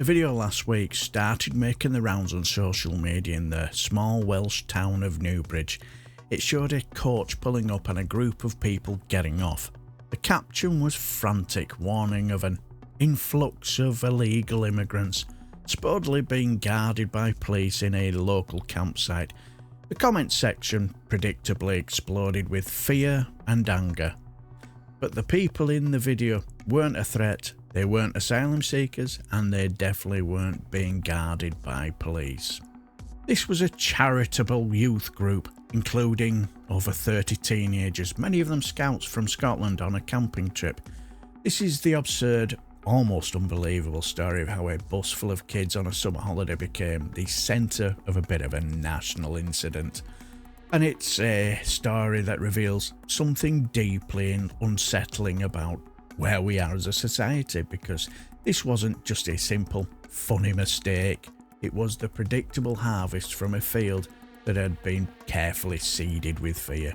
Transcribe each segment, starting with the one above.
A video last week started making the rounds on social media in the small Welsh town of Newbridge. It showed a coach pulling up and a group of people getting off. The caption was frantic, warning of an influx of illegal immigrants, supposedly being guarded by police in a local campsite. The comment section predictably exploded with fear and anger. But the people in the video weren't a threat. They weren't asylum seekers, and they definitely weren't being guarded by police. This was a charitable youth group, including over 30 teenagers, many of them scouts from Scotland on a camping trip. This is the absurd, almost unbelievable story of how a bus full of kids on a summer holiday became the centre of a bit of a national incident. And it's a story that reveals something deeply unsettling about where we are as a society, because this wasn't just a simple, funny mistake. It was the predictable harvest from a field that had been carefully seeded with fear.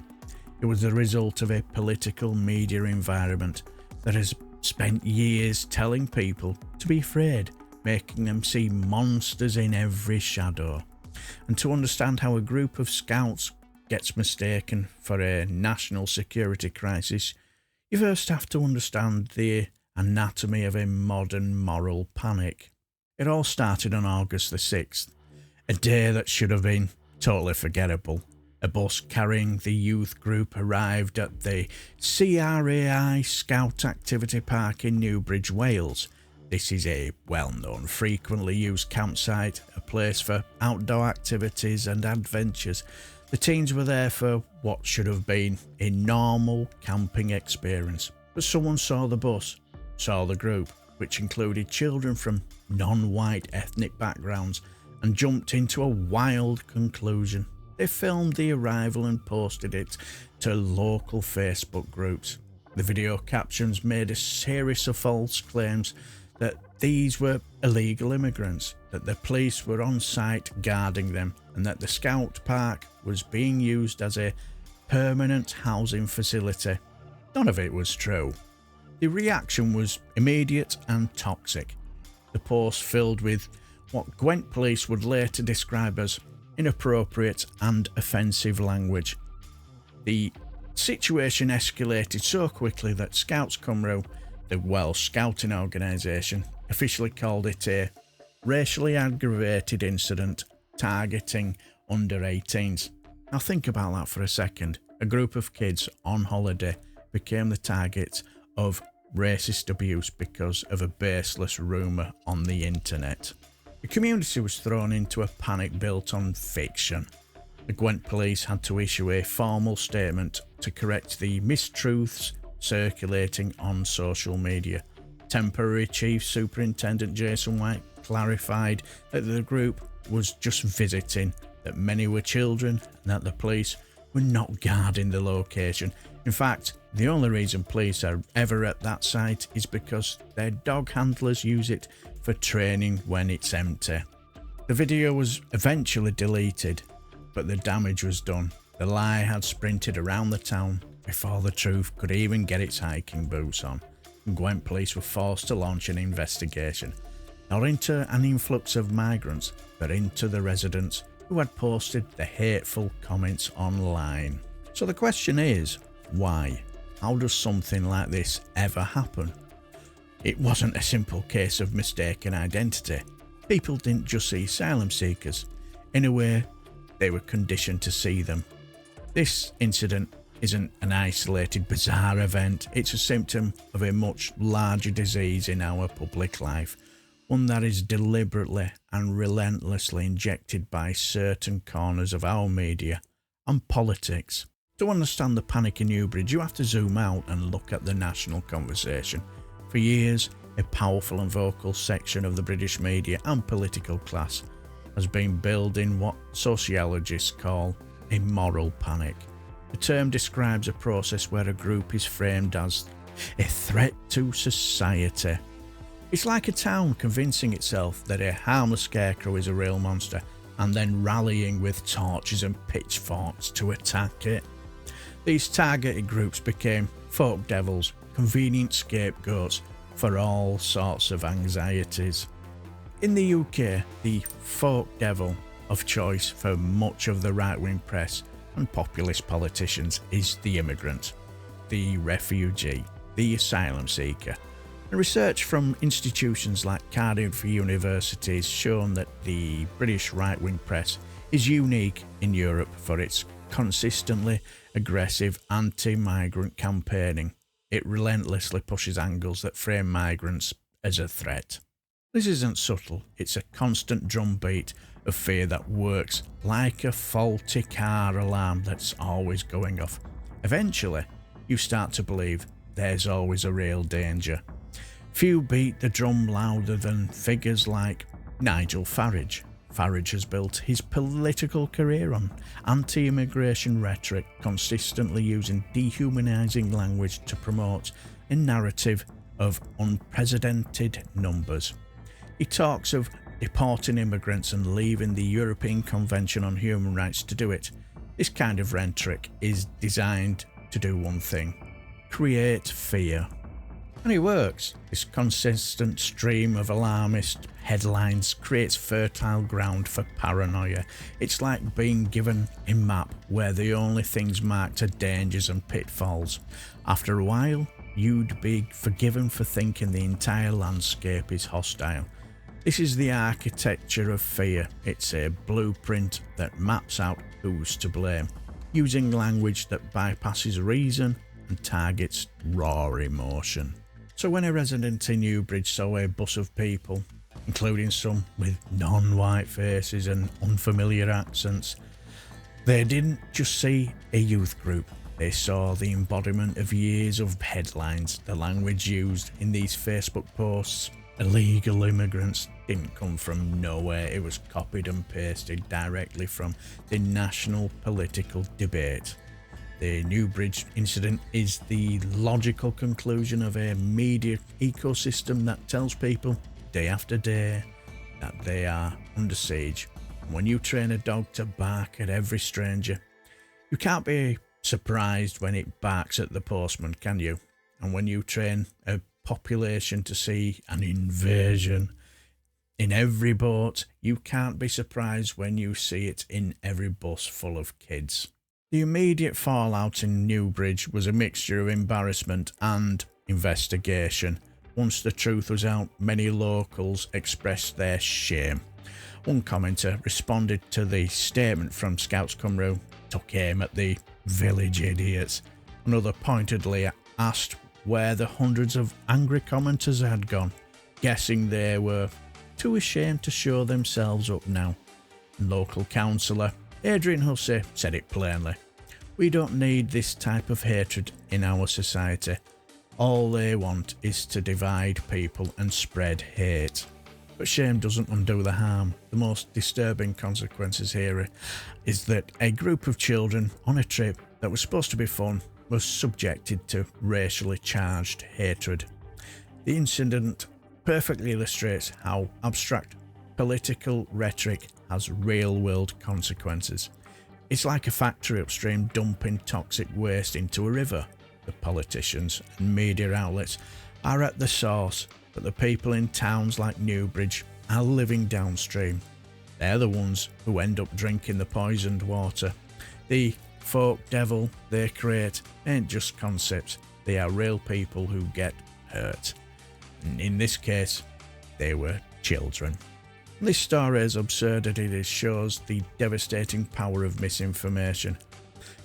It was the result of a political media environment that has spent years telling people to be afraid, making them see monsters in every shadow. And to understand how a group of scouts gets mistaken for a national security crisis, you first have to understand the anatomy of a modern moral panic. It all started on August the 6th, a day that should have been totally forgettable. A bus carrying the youth group arrived at the CRAI Scout Activity Park in Newbridge, Wales. This is a well-known, frequently used campsite, a place for outdoor activities and adventures. The teens were there for what should have been a normal camping experience, but someone saw the bus, saw the group, which included children from non-white ethnic backgrounds, and jumped into a wild conclusion. They filmed the arrival and posted it to local Facebook groups. The video captions made a series of false claims that these were illegal immigrants, that the police were on site guarding them, and that the Scout Park was being used as a permanent housing facility. None of it was true. The reaction was immediate and toxic. The post filled with what Gwent police would later describe as inappropriate and offensive language. The situation escalated so quickly that Scouts Cymru, the Welsh Scouting organisation, officially called it a racially aggravated incident targeting under 18s. Now think about that for a second. A group of kids on holiday became the target of racist abuse because of a baseless rumour on the internet. The community was thrown into a panic built on fiction. The Gwent police had to issue a formal statement to correct the mistruths circulating on social media. Temporary Chief Superintendent Jason White clarified that the group was just visiting, that many were children, and that the police were not guarding the location. In fact, the only reason police are ever at that site is because their dog handlers use it for training when it's empty. The video was eventually deleted, but the damage was done. The lie had sprinted around the town before the truth could even get its hiking boots on. Gwent police were forced to launch an investigation, not into an influx of migrants, but into the residents who had posted the hateful comments online. So the question is, why? How does something like this ever happen? It wasn't a simple case of mistaken identity. People didn't just see asylum seekers. In a way, they were conditioned to see them. This incident isn't an isolated, bizarre event. It's a symptom of a much larger disease in our public life, one that is deliberately and relentlessly injected by certain corners of our media and politics. To understand the panic in Newbridge, you have to zoom out and look at the national conversation. For years, a powerful and vocal section of the British media and political class has been building what sociologists call a moral panic. The term describes a process where a group is framed as a threat to society. It's like a town convincing itself that a harmless scarecrow is a real monster and then rallying with torches and pitchforks to attack it. These targeted groups became folk devils, convenient scapegoats for all sorts of anxieties. In the UK, the folk devil of choice for much of the right-wing press and populist politicians is the immigrant, the refugee, the asylum seeker. And research from institutions like Cardiff University has shown that the British right-wing press is unique in Europe for its consistently aggressive anti-migrant campaigning. It relentlessly pushes angles that frame migrants as a threat. This isn't subtle, it's a constant drumbeat of fear that works like a faulty car alarm that's always going off. Eventually, you start to believe there's always a real danger. Few beat the drum louder than figures like Nigel Farage. Farage has built his political career on anti-immigration rhetoric, consistently using dehumanising language to promote a narrative of unprecedented numbers. He talks of deporting immigrants and leaving the European Convention on Human Rights to do it. This kind of rhetoric is designed to do one thing: create fear. And it works. This consistent stream of alarmist headlines creates fertile ground for paranoia. It's like being given a map where the only things marked are dangers and pitfalls. After a while, you'd be forgiven for thinking the entire landscape is hostile. This is the architecture of fear. It's a blueprint that maps out who's to blame, using language that bypasses reason and targets raw emotion. So when a resident in Newbridge saw a bus of people, including some with non-white faces and unfamiliar accents, they didn't just see a youth group, they saw the embodiment of years of headlines. The language used in these Facebook posts, illegal immigrants, didn't come from nowhere. It was copied and pasted directly from the national political debate. The Newbridge incident is the logical conclusion of a media ecosystem that tells people day after day that they are under siege. When you train a dog to bark at every stranger, you can't be surprised when it barks at the postman, can you? And when you train a population to see an invasion in every boat, you can't be surprised when you see it in every bus full of kids. The immediate fallout in Newbridge was a mixture of embarrassment and investigation. Once the truth was out, many locals expressed their shame. One commenter responded to the statement from Scouts Cymru, took aim at the village idiots. Another pointedly asked where the hundreds of angry commenters had gone, guessing they were too ashamed to show themselves up now. And local councillor Adrian Hussey said it plainly: "We don't need this type of hatred in our society. All they want is to divide people and spread hate." But shame doesn't undo the harm. The most disturbing consequences here is that a group of children on a trip that was supposed to be fun was subjected to racially charged hatred. The incident perfectly illustrates how abstract political rhetoric has real-world consequences. It's like a factory upstream dumping toxic waste into a river. The politicians and media outlets are at the source, but the people in towns like Newbridge are living downstream. They're the ones who end up drinking the poisoned water. The folk devil they create ain't just concepts, they are real people who get hurt. And in this case, they were children. This story's absurdity shows the devastating power of misinformation.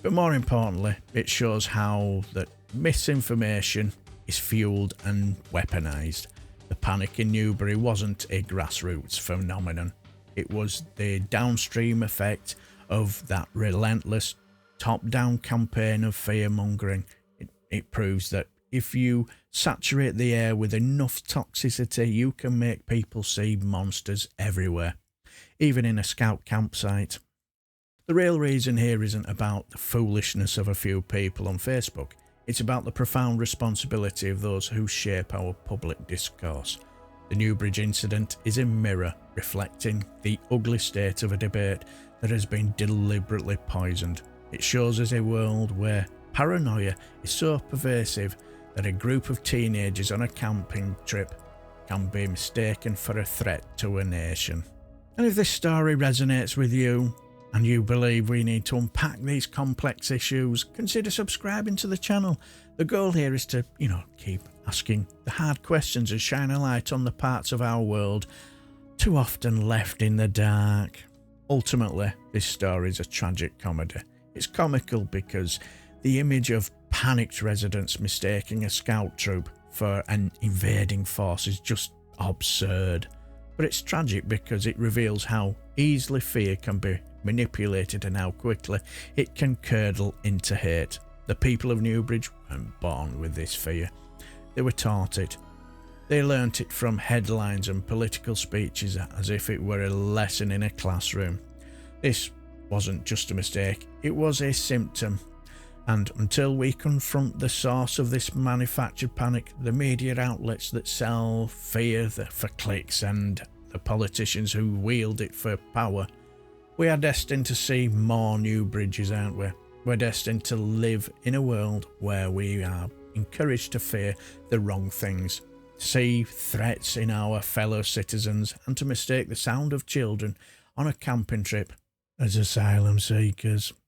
But more importantly, it shows how that misinformation is fueled and weaponized. The panic in Newbury wasn't a grassroots phenomenon. It was the downstream effect of that relentless top-down campaign of fear-mongering. It proves that if you saturate the air with enough toxicity, you can make people see monsters everywhere, even in a scout campsite. The real reason here isn't about the foolishness of a few people on Facebook. It's about the profound responsibility of those who shape our public discourse. The Newbridge incident is a mirror reflecting the ugly state of a debate that has been deliberately poisoned. It shows us a world where paranoia is so pervasive that a group of teenagers on a camping trip can be mistaken for a threat to a nation. And if this story resonates with you, and you believe we need to unpack these complex issues, consider subscribing to the channel. The goal here is to, keep asking the hard questions and shine a light on the parts of our world too often left in the dark. Ultimately, this story is a tragic comedy. It's comical because the image of panicked residents mistaking a scout troop for an invading force is just absurd. But it's tragic because it reveals how easily fear can be manipulated and how quickly it can curdle into hate. The people of Newbridge weren't born with this fear. They were taught it. They learnt it from headlines and political speeches as if it were a lesson in a classroom. This wasn't just a mistake, it was a symptom. And until we confront the source of this manufactured panic, the media outlets that sell fear for clicks and the politicians who wield it for power, we are destined to see more Newbridges, aren't we? We're destined to live in a world where we are encouraged to fear the wrong things, see threats in our fellow citizens, and to mistake the sound of children on a camping trip as asylum seekers.